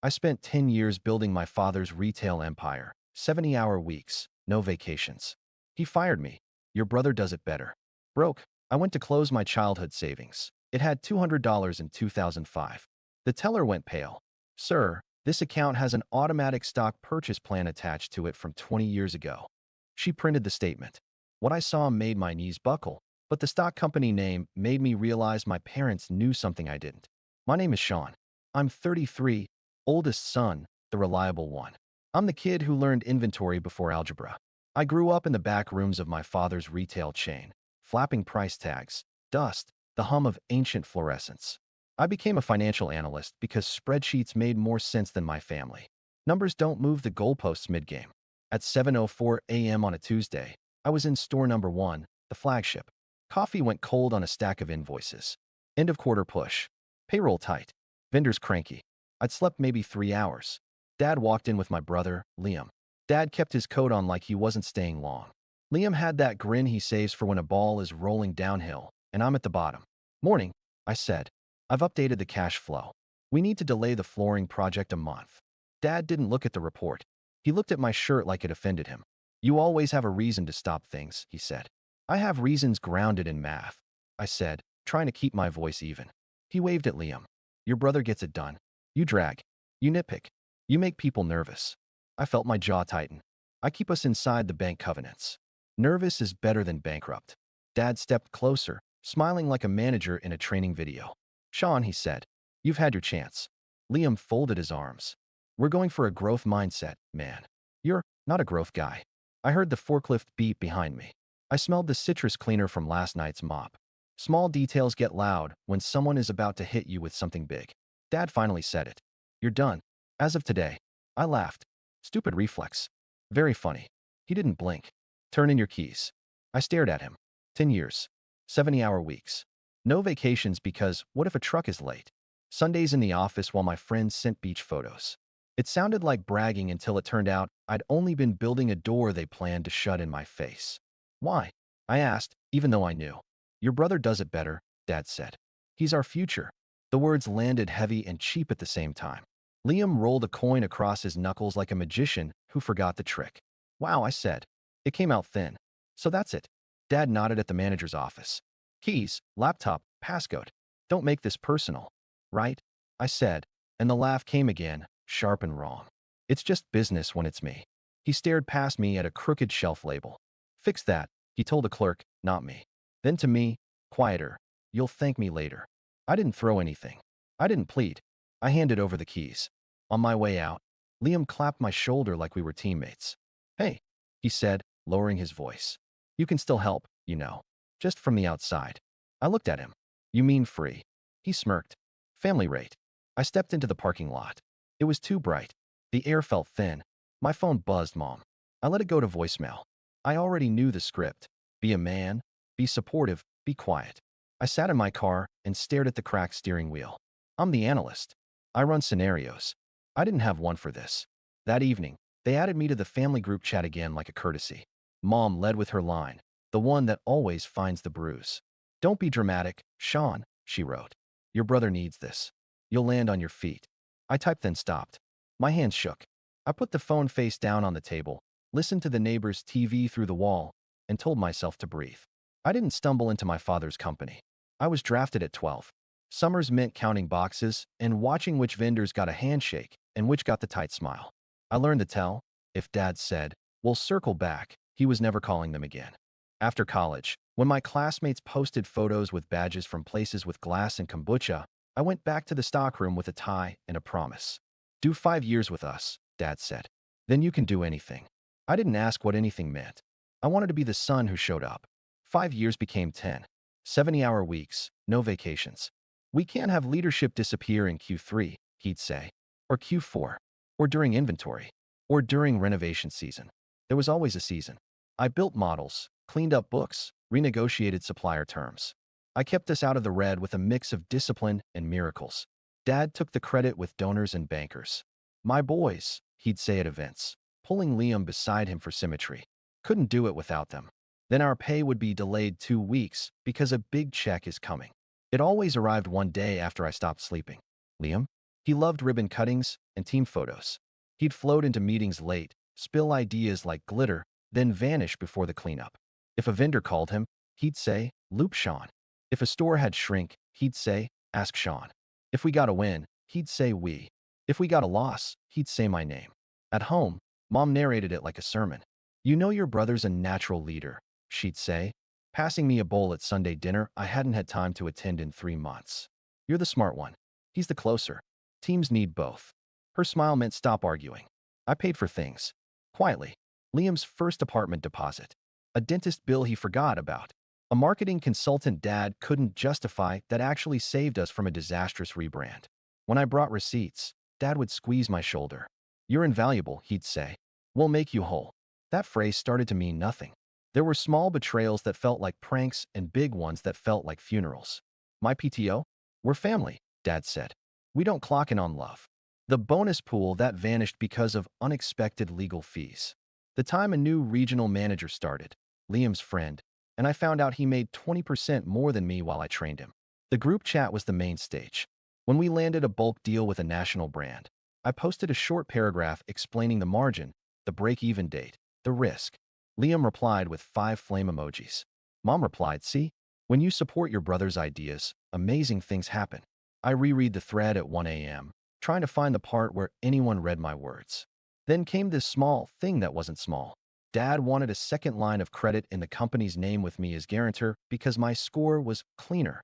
I spent 10 years building my father's retail empire, 70-hour weeks, no vacations. He fired me. Your brother does it better. Broke. I went to close my childhood savings. It had $200 in 2005. The teller went pale. Sir, this account has an automatic stock purchase plan attached to it from 20 years ago. She printed the statement. What I saw made my knees buckle, but the stock company name made me realize my parents knew something I didn't. My name is Sean. I'm 33, oldest son, the reliable one. I'm the kid who learned inventory before algebra. I grew up in the back rooms of my father's retail chain, flapping price tags, dust, the hum of ancient fluorescence. I became a financial analyst because spreadsheets made more sense than my family. Numbers don't move the goalposts mid-game. At 7:04 a.m. on a Tuesday, I was in store number 1, the flagship. Coffee went cold on a stack of invoices. End of quarter push. Payroll tight. Vendors cranky. I'd slept maybe 3 hours. Dad walked in with my brother, Liam. Dad kept his coat on like he wasn't staying long. Liam had that grin he saves for when a ball is rolling downhill, and I'm at the bottom. Morning, I said. I've updated the cash flow. We need to delay the flooring project a month. Dad didn't look at the report. He looked at my shirt like it offended him. You always have a reason to stop things, he said. I have reasons grounded in math, I said, trying to keep my voice even. He waved at Liam. Your brother gets it done. You drag. You nitpick. You make people nervous. I felt my jaw tighten. I keep us inside the bank covenants. Nervous is better than bankrupt. Dad stepped closer, smiling like a manager in a training video. Sean, he said, you've had your chance. Liam folded his arms. We're going for a growth mindset, man. You're not a growth guy. I heard the forklift beep behind me. I smelled the citrus cleaner from last night's mop. Small details get loud when someone is about to hit you with something big. Dad finally said it. You're done. As of today. I laughed. Stupid reflex. Very funny. He didn't blink. Turn in your keys. I stared at him. 10 years. 70-hour weeks. No vacations because what if a truck is late? Sundays in the office while my friends sent beach photos. It sounded like bragging until it turned out I'd only been building a door they planned to shut in my face. Why? I asked, even though I knew. Your brother does it better, Dad said. He's our future. The words landed heavy and cheap at the same time. Liam rolled a coin across his knuckles like a magician who forgot the trick. Wow, I said. It came out thin. So that's it. Dad nodded at the manager's office. Keys, laptop, passcode. Don't make this personal. Right? I said, and the laugh came again, sharp and wrong. It's just business when it's me. He stared past me at a crooked shelf label. Fix that, he told the clerk, not me. Then to me, quieter. You'll thank me later. I didn't throw anything. I didn't plead. I handed over the keys. On my way out, Liam clapped my shoulder like we were teammates. Hey, he said, lowering his voice. You can still help, you know. Just from the outside. I looked at him. You mean free? He smirked. Family rate. I stepped into the parking lot. It was too bright. The air felt thin. My phone buzzed, Mom. I let it go to voicemail. I already knew the script. Be a man, be supportive, be quiet. I sat in my car and stared at the cracked steering wheel. I'm the analyst. I run scenarios. I didn't have one for this. That evening, they added me to the family group chat again like a courtesy. Mom led with her line, the one that always finds the bruise. Don't be dramatic, Sean, she wrote. Your brother needs this. You'll land on your feet. I typed then stopped. My hands shook. I put the phone face down on the table, listened to the neighbor's TV through the wall, and told myself to breathe. I didn't stumble into my father's company. I was drafted at 12. Summers meant counting boxes and watching which vendors got a handshake and which got the tight smile. I learned to tell, if Dad said, we'll circle back, he was never calling them again. After college, when my classmates posted photos with badges from places with glass and kombucha, I went back to the stockroom with a tie and a promise. Do 5 years with us, Dad said. Then you can do anything. I didn't ask what anything meant. I wanted to be the son who showed up. 5 years became 10. 70-hour weeks, no vacations. We can't have leadership disappear in Q3, he'd say, or Q4, or during inventory, or during renovation season. There was always a season. I built models, cleaned up books, renegotiated supplier terms. I kept us out of the red with a mix of discipline and miracles. Dad took the credit with donors and bankers. My boys, he'd say at events, pulling Liam beside him for symmetry. Couldn't do it without them. Then our pay would be delayed 2 weeks because a big check is coming. It always arrived one day after I stopped sleeping. Liam? He loved ribbon cuttings and team photos. He'd float into meetings late, spill ideas like glitter, then vanish before the cleanup. If a vendor called him, he'd say, "Loop Sean." If a store had shrink, he'd say, "Ask Sean." If we got a win, he'd say we. If we got a loss, he'd say my name. At home, Mom narrated it like a sermon. "You know your brother's a natural leader," she'd say, passing me a bowl at Sunday dinner I hadn't had time to attend in 3 months. "You're the smart one. He's the closer. Teams need both." Her smile meant stop arguing. I paid for things. Quietly. Liam's first apartment deposit. A dentist bill he forgot about. A marketing consultant Dad couldn't justify that actually saved us from a disastrous rebrand. When I brought receipts, Dad would squeeze my shoulder. "You're invaluable," he'd say. "We'll make you whole." That phrase started to mean nothing. There were small betrayals that felt like pranks and big ones that felt like funerals. "My PTO? We're family," Dad said. "We don't clock in on love." The bonus pool that vanished because of unexpected legal fees. The time a new regional manager started, Liam's friend, and I found out he made 20% more than me while I trained him. The group chat was the main stage. When we landed a bulk deal with a national brand, I posted a short paragraph explaining the margin, the break-even date, the risk. Liam replied with 5 flame emojis. Mom replied, "See? When you support your brother's ideas, amazing things happen." I reread the thread at 1 a.m., trying to find the part where anyone read my words. Then came this small thing that wasn't small. Dad wanted a second line of credit in the company's name with me as guarantor because my score was cleaner.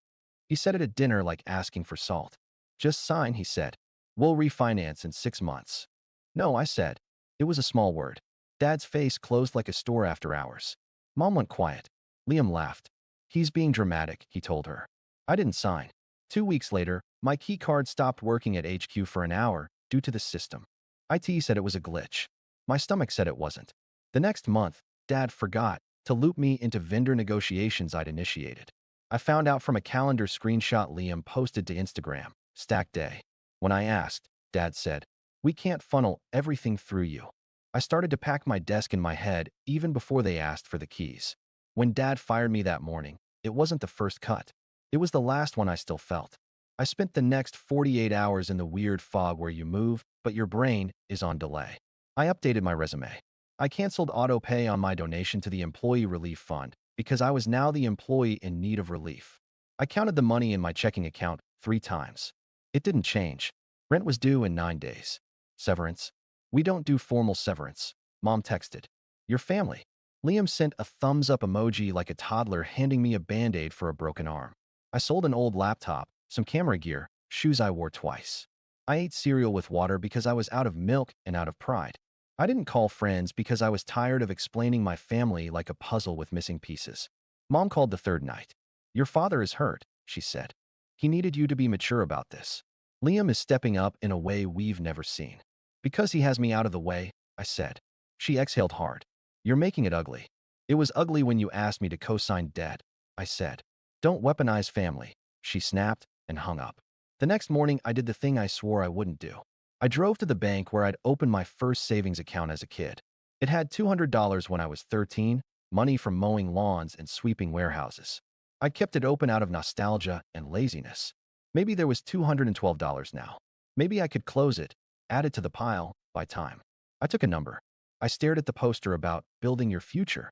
He said it at dinner like asking for salt. "Just sign," he said. "We'll refinance in 6 months." "No," I said. It was a small word. Dad's face closed like a store after hours. Mom went quiet. Liam laughed. "He's being dramatic," he told her. I didn't sign. 2 weeks later, my key card stopped working at HQ for an hour due to the system. IT said it was a glitch. My stomach said it wasn't. The next month, Dad forgot to loop me into vendor negotiations I'd initiated. I found out from a calendar screenshot Liam posted to Instagram, "Stack day." When I asked, Dad said, "We can't funnel everything through you." I started to pack my desk in my head even before they asked for the keys. When Dad fired me that morning, it wasn't the first cut. It was the last one I still felt. I spent the next 48 hours in the weird fog where you move, but your brain is on delay. I updated my resume. I canceled auto pay on my donation to the Employee Relief Fund because I was now the employee in need of relief. I counted the money in my checking account 3 times. It didn't change. Rent was due in 9 days. Severance? "We don't do formal severance," Mom texted. "Your family." Liam sent a thumbs-up emoji like a toddler handing me a Band-Aid for a broken arm. I sold an old laptop, some camera gear, shoes I wore twice. I ate cereal with water because I was out of milk and out of pride. I didn't call friends because I was tired of explaining my family like a puzzle with missing pieces. Mom called the third night. "Your father is hurt," she said. "He needed you to be mature about this. Liam is stepping up in a way we've never seen." "Because he has me out of the way," I said. She exhaled hard. "You're making it ugly." "It was ugly when you asked me to co-sign debt," I said. "Don't weaponize family," she snapped and hung up. The next morning, I did the thing I swore I wouldn't do. I drove to the bank where I'd opened my first savings account as a kid. It had $200 when I was 13, money from mowing lawns and sweeping warehouses. I kept it open out of nostalgia and laziness. Maybe there was $212 now. Maybe I could close it, add it to the pile, by time. I took a number. I stared at the poster about building your future.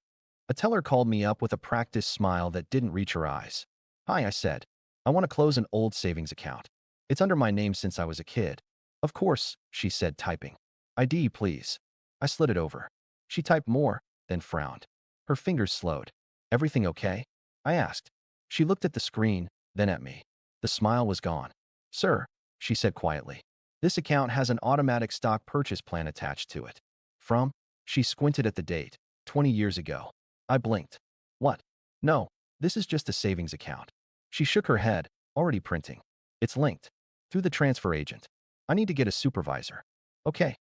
A teller called me up with a practiced smile that didn't reach her eyes. "Hi," I said. "I want to close an old savings account. It's under my name since I was a kid." "Of course," she said, typing. "ID, please." I slid it over. She typed more, then frowned. Her fingers slowed. "Everything okay?" I asked. She looked at the screen, then at me. The smile was gone. "Sir," she said quietly, "this account has an automatic stock purchase plan attached to it." From? She squinted at the date. 20 years ago. I blinked. "What?" "No, this is just a savings account." She shook her head. "Already printing. It's linked. Through the transfer agent. I need to get a supervisor." "Okay,"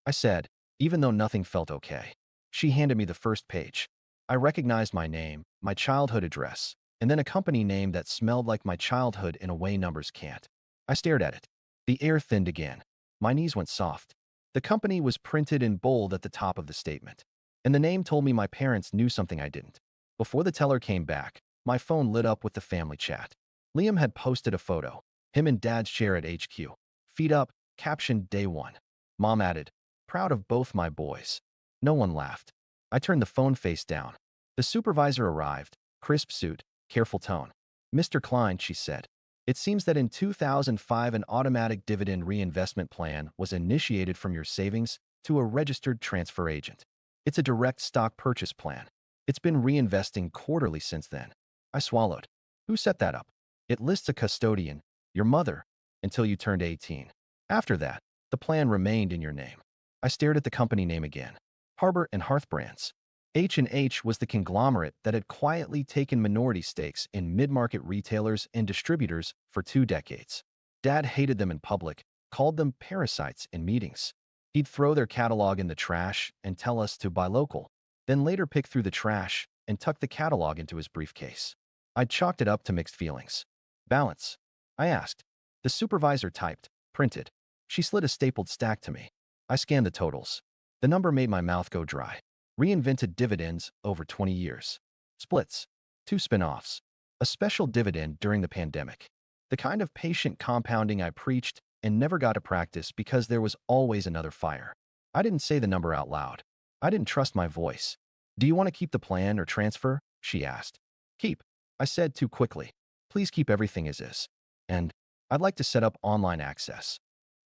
I said, even though nothing felt okay. She handed me the first page. I recognized my name, my childhood address, and then a company name that smelled like my childhood in a way numbers can't. I stared at it. The air thinned again. My knees went soft. The company was printed in bold at the top of the statement. And the name told me my parents knew something I didn't. Before the teller came back, my phone lit up with the family chat. Liam had posted a photo. Him in Dad's chair at HQ. Feet up, captioned day one. Mom added, proud of both my boys. No one laughed. I turned the phone face down. The supervisor arrived, crisp suit, careful tone. Mr. Klein, she said. It seems that in 2005 an automatic dividend reinvestment plan was initiated from your savings to a registered transfer agent. It's a direct stock purchase plan. It's been reinvesting quarterly since then. I swallowed. Who set that up? It lists a custodian, your mother, until you turned 18. After that, the plan remained in your name. I stared at the company name again. Harbor and Hearth Brands. H&H was the conglomerate that had quietly taken minority stakes in mid-market retailers and distributors for 2 decades. Dad hated them in public, called them parasites in meetings. He'd throw their catalog in the trash and tell us to buy local, then later pick through the trash and tuck the catalog into his briefcase. I'd chalked it up to mixed feelings. Balance? I asked. The supervisor typed, printed. She slid a stapled stack to me. I scanned the totals. The number made my mouth go dry. Reinvented dividends over 20 years. Splits. 2 spin-offs. A special dividend during the pandemic. The kind of patient compounding I preached and never got to practice because there was always another fire. I didn't say the number out loud. I didn't trust my voice. Do you want to keep the plan or transfer? She asked. Keep. I said too quickly. Please keep everything as is. And I'd like to set up online access.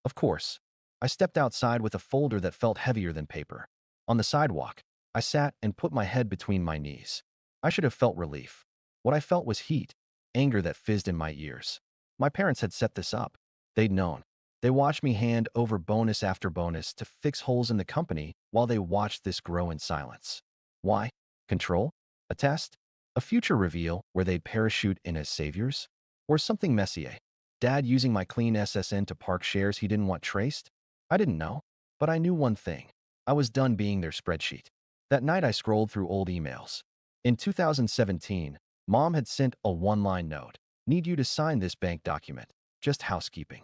Of course. I stepped outside with a folder that felt heavier than paper. On the sidewalk, I sat and put my head between my knees. I should have felt relief. What I felt was heat, anger that fizzed in my ears. My parents had set this up. They'd known. They watched me hand over bonus after bonus to fix holes in the company while they watched this grow in silence. Why? Control? A test? A future reveal where they'd parachute in as saviors? Or something messier? Dad using my clean SSN to park shares he didn't want traced? I didn't know. But I knew one thing. I was done being their spreadsheet. That night I scrolled through old emails. In 2017, Mom had sent a one-line note. Need you to sign this bank document. Just housekeeping.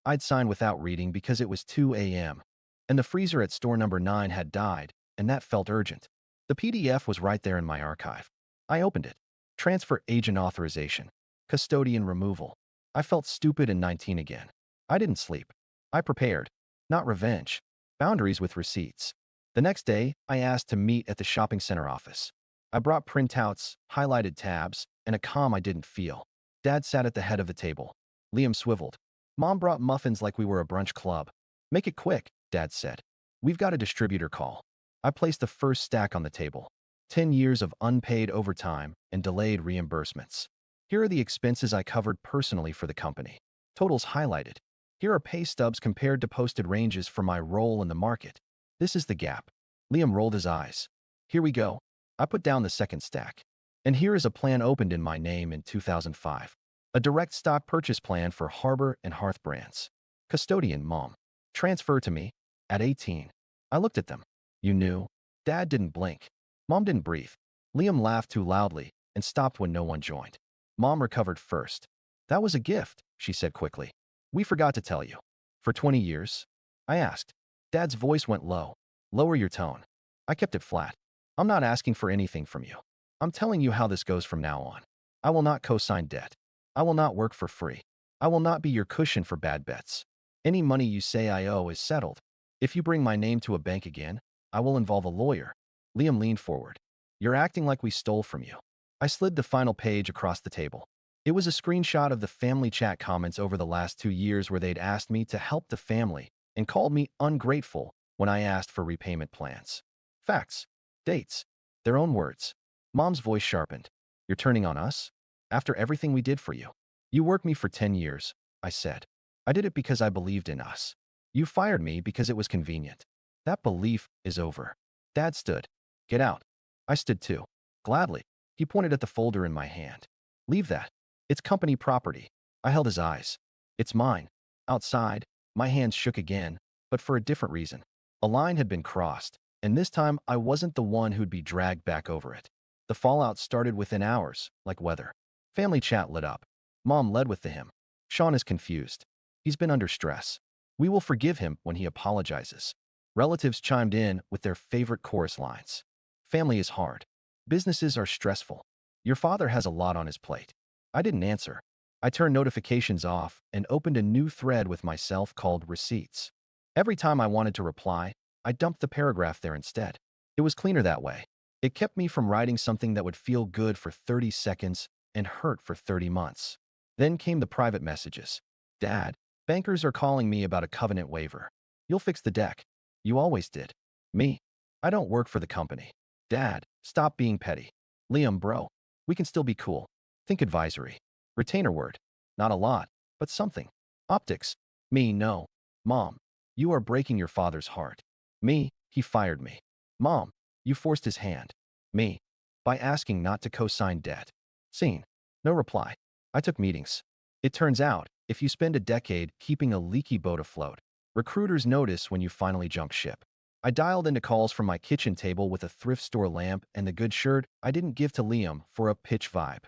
I'd sign without reading because it was 2 a.m. And the freezer at store number 9 had died, and that felt urgent. The PDF was right there in my archive. I opened it. Transfer agent authorization. Custodian removal. I felt stupid and 19 again. I didn't sleep. I prepared. Not revenge. Boundaries with receipts. The next day, I asked to meet at the shopping center office. I brought printouts, highlighted tabs, and a calm I didn't feel. Dad sat at the head of the table. Liam swiveled. Mom brought muffins like we were a brunch club. Make it quick, Dad said. We've got a distributor call. I placed the first stack on the table. 10 years of unpaid overtime and delayed reimbursements. Here are the expenses I covered personally for the company. Totals highlighted. Here are pay stubs compared to posted ranges for my role in the market. This is the gap. Liam rolled his eyes. Here we go. I put down the second stack. And here is a plan opened in my name in 2005. A direct stock purchase plan for Harbor and Hearth Brands. Custodian, Mom. Transfer to me. At 18. I looked at them. You knew. Dad didn't blink. Mom didn't breathe. Liam laughed too loudly and stopped when no one joined. Mom recovered first. That was a gift, she said quickly. We forgot to tell you. For 20 years? I asked. Dad's voice went low. Lower your tone. I kept it flat. I'm not asking for anything from you. I'm telling you how this goes from now on. I will not co-sign debt. I will not work for free. I will not be your cushion for bad bets. Any money you say I owe is settled. If you bring my name to a bank again, I will involve a lawyer. Liam leaned forward. You're acting like we stole from you. I slid the final page across the table. It was a screenshot of the family chat comments over the last 2 years where they'd asked me to help the family and called me ungrateful when I asked for repayment plans. Facts. Dates. Their own words. Mom's voice sharpened. You're turning on us? After everything we did for you. You worked me for 10 years, I said. I did it because I believed in us. You fired me because it was convenient. That belief is over. Dad stood. Get out. I stood too. Gladly. He pointed at the folder in my hand. Leave that. It's company property. I held his eyes. It's mine. Outside, my hands shook again, but for a different reason. A line had been crossed, and this time I wasn't the one who'd be dragged back over it. The fallout started within hours, like weather. Family chat lit up. Mom led with the hymn. Sean is confused. He's been under stress. We will forgive him when he apologizes. Relatives chimed in with their favorite chorus lines. Family is hard. Businesses are stressful. Your father has a lot on his plate. I didn't answer. I turned notifications off and opened a new thread with myself called Receipts. Every time I wanted to reply, I dumped the paragraph there instead. It was cleaner that way. It kept me from writing something that would feel good for 30 seconds and hurt for 30 months. Then came the private messages. Dad, bankers are calling me about a covenant waiver. You'll fix the deck. You always did. Me? I don't work for the company. Dad, stop being petty. Liam, bro, we can still be cool. Think advisory. Retainer word. Not a lot, but something. Optics. Me, no. Mom, you are breaking your father's heart. Me, he fired me. Mom, you forced his hand. Me, by asking not to co-sign debt. Scene. No reply. I took meetings. It turns out, if you spend a decade keeping a leaky boat afloat, recruiters notice when you finally jump ship. I dialed into calls from my kitchen table with a thrift store lamp and the good shirt I didn't give to Liam for a pitch vibe.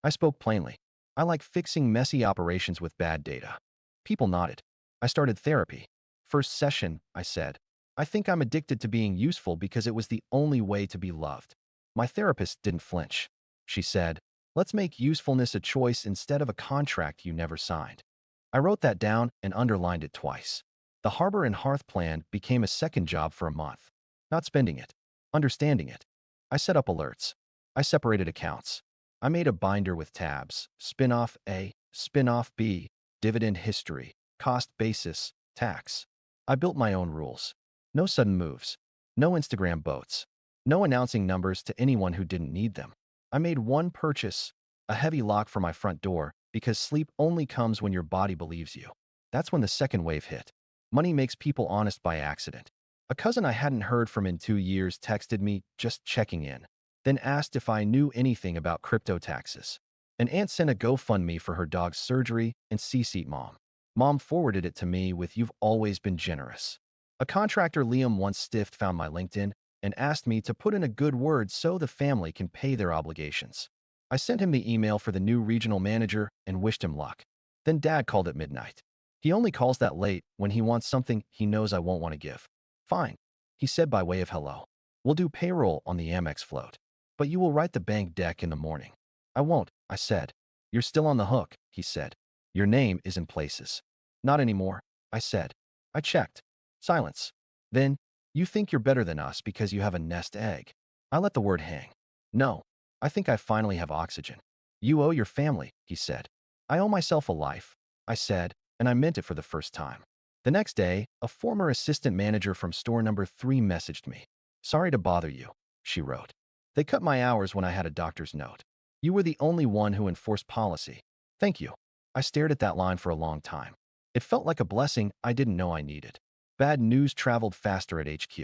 I spoke plainly. I like fixing messy operations with bad data. People nodded. I started therapy. First session, I said. I think I'm addicted to being useful because it was the only way to be loved. My therapist didn't flinch. She said, let's make usefulness a choice instead of a contract you never signed. I wrote that down and underlined it twice. The Harbor and Hearth plan became a second job for a month. Not spending it, understanding it. I set up alerts. I separated accounts. I made a binder with tabs, spin-off A, spin-off B, dividend history, cost basis, tax. I built my own rules. No sudden moves. No Instagram boats. No announcing numbers to anyone who didn't need them. I made one purchase, a heavy lock for my front door, because sleep only comes when your body believes you. That's when the second wave hit. Money makes people honest by accident. A cousin I hadn't heard from in 2 years texted me, just checking in, then asked if I knew anything about crypto taxes. An aunt sent a GoFundMe for her dog's surgery and CC'd mom. Mom forwarded it to me with "You've always been generous." A contractor Liam once stiffed found my LinkedIn and asked me to put in a good word so the family can pay their obligations. I sent him the email for the new regional manager and wished him luck. Then Dad called at midnight. He only calls that late when he wants something he knows I won't want to give. Fine, he said by way of hello. We'll do payroll on the Amex float. But you will write the bank deck in the morning. I won't, I said. You're still on the hook, he said. Your name is in places. Not anymore, I said. I checked. Silence. Then, you think you're better than us because you have a nest egg. I let the word hang. No, I think I finally have oxygen. You owe your family, he said. I owe myself a life, I said, and I meant it for the first time. The next day, a former assistant manager from store number 3 messaged me. Sorry to bother you, she wrote. They cut my hours when I had a doctor's note. You were the only one who enforced policy. Thank you. I stared at that line for a long time. It felt like a blessing I didn't know I needed. Bad news traveled faster at HQ.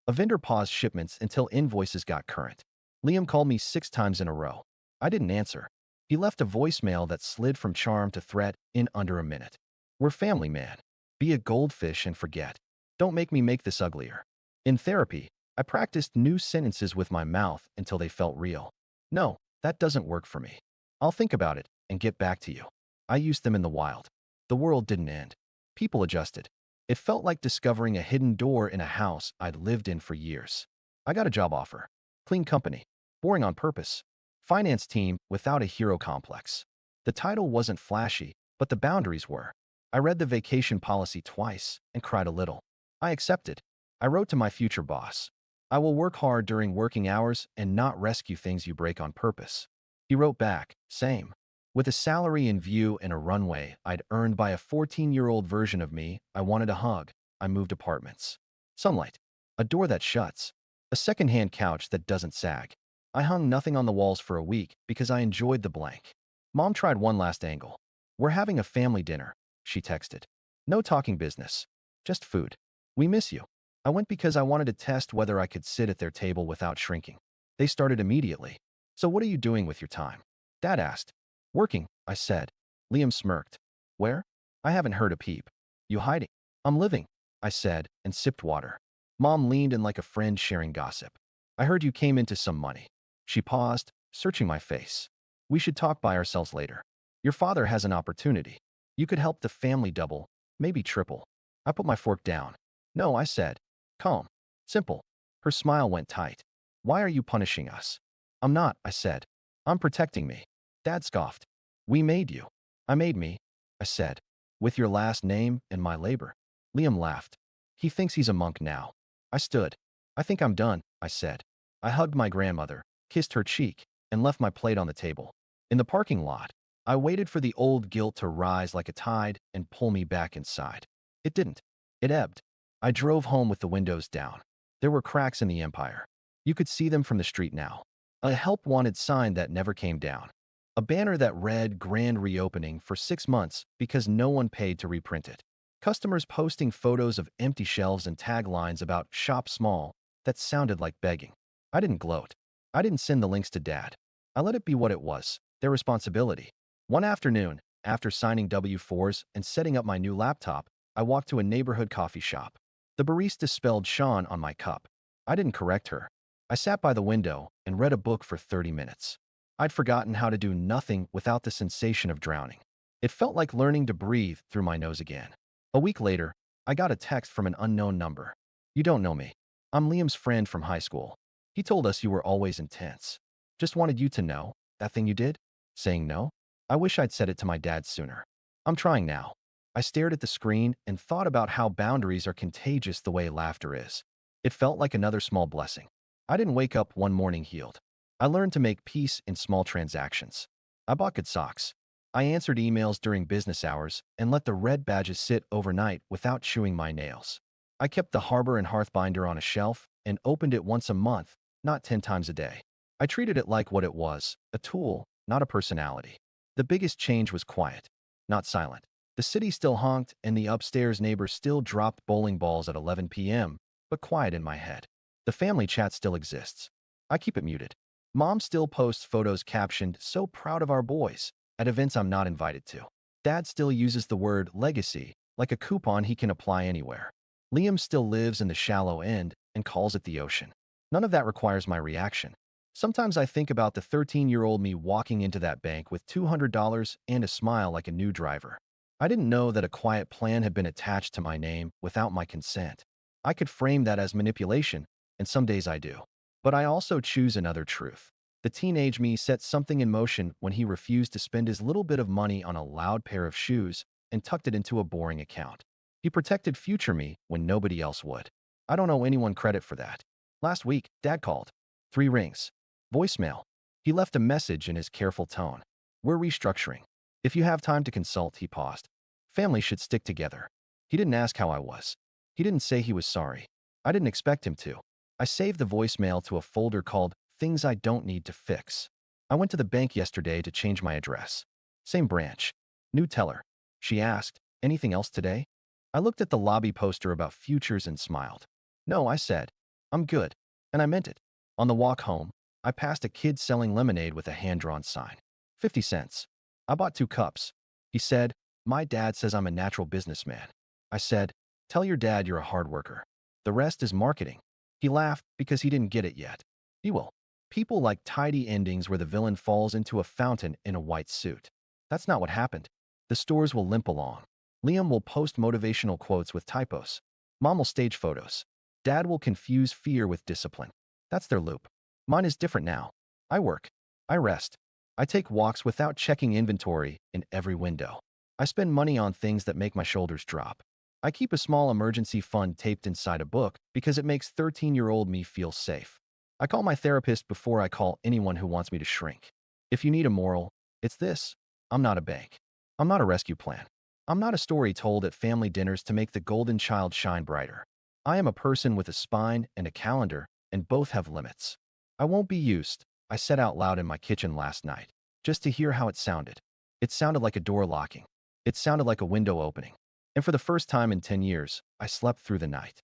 A vendor paused shipments until invoices got current. Liam called me 6 times in a row. I didn't answer. He left a voicemail that slid from charm to threat in under a minute. We're family, man. Be a goldfish and forget. Don't make me make this uglier. In therapy, I practiced new sentences with my mouth until they felt real. No, that doesn't work for me. I'll think about it and get back to you. I used them in the wild. The world didn't end. People adjusted. It felt like discovering a hidden door in a house I'd lived in for years. I got a job offer. Clean company. Boring on purpose. Finance team without a hero complex. The title wasn't flashy, but the boundaries were. I read the vacation policy twice and cried a little. I accepted. I wrote to my future boss. I will work hard during working hours and not rescue things you break on purpose. He wrote back, same. With a salary in view and a runway I'd earned by a 14-year-old version of me I wanted a hug, I moved apartments. Sunlight. A door that shuts. A second-hand couch that doesn't sag. I hung nothing on the walls for a week because I enjoyed the blank. Mom tried one last angle. We're having a family dinner, she texted. No talking business. Just food. We miss you. I went because I wanted to test whether I could sit at their table without shrinking. They started immediately. So what are you doing with your time? Dad asked. Working, I said. Liam smirked. Where? I haven't heard a peep. You hiding? I'm living, I said, and sipped water. Mom leaned in like a friend sharing gossip. I heard you came into some money. She paused, searching my face. We should talk by ourselves later. Your father has an opportunity. You could help the family double, maybe triple. I put my fork down. No, I said. Calm. Simple. Her smile went tight. Why are you punishing us? I'm not, I said. I'm protecting me. Dad scoffed. We made you. I made me, I said, with your last name and my labor. Liam laughed. He thinks he's a monk now. I stood. I think I'm done, I said. I hugged my grandmother, kissed her cheek, and left my plate on the table. In the parking lot, I waited for the old guilt to rise like a tide and pull me back inside. It didn't. It ebbed. I drove home with the windows down. There were cracks in the empire. You could see them from the street now. A help wanted sign that never came down. A banner that read grand reopening for 6 months because no one paid to reprint it. Customers posting photos of empty shelves and taglines about shop small that sounded like begging. I didn't gloat. I didn't send the links to Dad. I let it be what it was, their responsibility. One afternoon, after signing W-4s and setting up my new laptop, I walked to a neighborhood coffee shop. The barista spelled Sean on my cup. I didn't correct her. I sat by the window and read a book for 30 minutes. I'd forgotten how to do nothing without the sensation of drowning. It felt like learning to breathe through my nose again. A week later, I got a text from an unknown number. You don't know me. I'm Liam's friend from high school. He told us you were always intense. Just wanted you to know, that thing you did? Saying no? I wish I'd said it to my dad sooner. I'm trying now. I stared at the screen and thought about how boundaries are contagious the way laughter is. It felt like another small blessing. I didn't wake up one morning healed. I learned to make peace in small transactions. I bought good socks. I answered emails during business hours and let the red badges sit overnight without chewing my nails. I kept the Harbor and Hearth binder on a shelf and opened it once a month, not 10 times a day. I treated it like what it was, a tool, not a personality. The biggest change was quiet, not silent. The city still honked and the upstairs neighbor still dropped bowling balls at 11 p.m., but quiet in my head. The family chat still exists. I keep it muted. Mom still posts photos captioned, "So proud of our boys," at events I'm not invited to. Dad still uses the word legacy like a coupon he can apply anywhere. Liam still lives in the shallow end and calls it the ocean. None of that requires my reaction. Sometimes I think about the 13-year-old me walking into that bank with $200 and a smile like a new driver. I didn't know that a quiet plan had been attached to my name without my consent. I could frame that as manipulation, and some days I do. But I also choose another truth. The teenage me set something in motion when he refused to spend his little bit of money on a loud pair of shoes and tucked it into a boring account. He protected future me when nobody else would. I don't owe anyone credit for that. Last week, Dad called. 3 rings. Voicemail. He left a message in his careful tone. We're restructuring. If you have time to consult, he paused. Family should stick together. He didn't ask how I was. He didn't say he was sorry. I didn't expect him to. I saved the voicemail to a folder called Things I Don't Need to Fix. I went to the bank yesterday to change my address. Same branch. New teller. She asked, anything else today? I looked at the lobby poster about futures and smiled. No, I said. I'm good. And I meant it. On the walk home, I passed a kid selling lemonade with a hand-drawn sign. 50 cents. I bought 2 cups. He said, my dad says I'm a natural businessman. I said, tell your dad you're a hard worker. The rest is marketing. He laughed because he didn't get it yet. He will. People like tidy endings where the villain falls into a fountain in a white suit. That's not what happened. The stores will limp along. Liam will post motivational quotes with typos. Mom will stage photos. Dad will confuse fear with discipline. That's their loop. Mine is different now. I work. I rest. I take walks without checking inventory in every window. I spend money on things that make my shoulders drop. I keep a small emergency fund taped inside a book because it makes 13-year-old me feel safe. I call my therapist before I call anyone who wants me to shrink. If you need a moral, it's this. I'm not a bank. I'm not a rescue plan. I'm not a story told at family dinners to make the golden child shine brighter. I am a person with a spine and a calendar, and both have limits. I won't be used, I said out loud in my kitchen last night, just to hear how it sounded. It sounded like a door locking. It sounded like a window opening. And for the first time in 10 years, I slept through the night.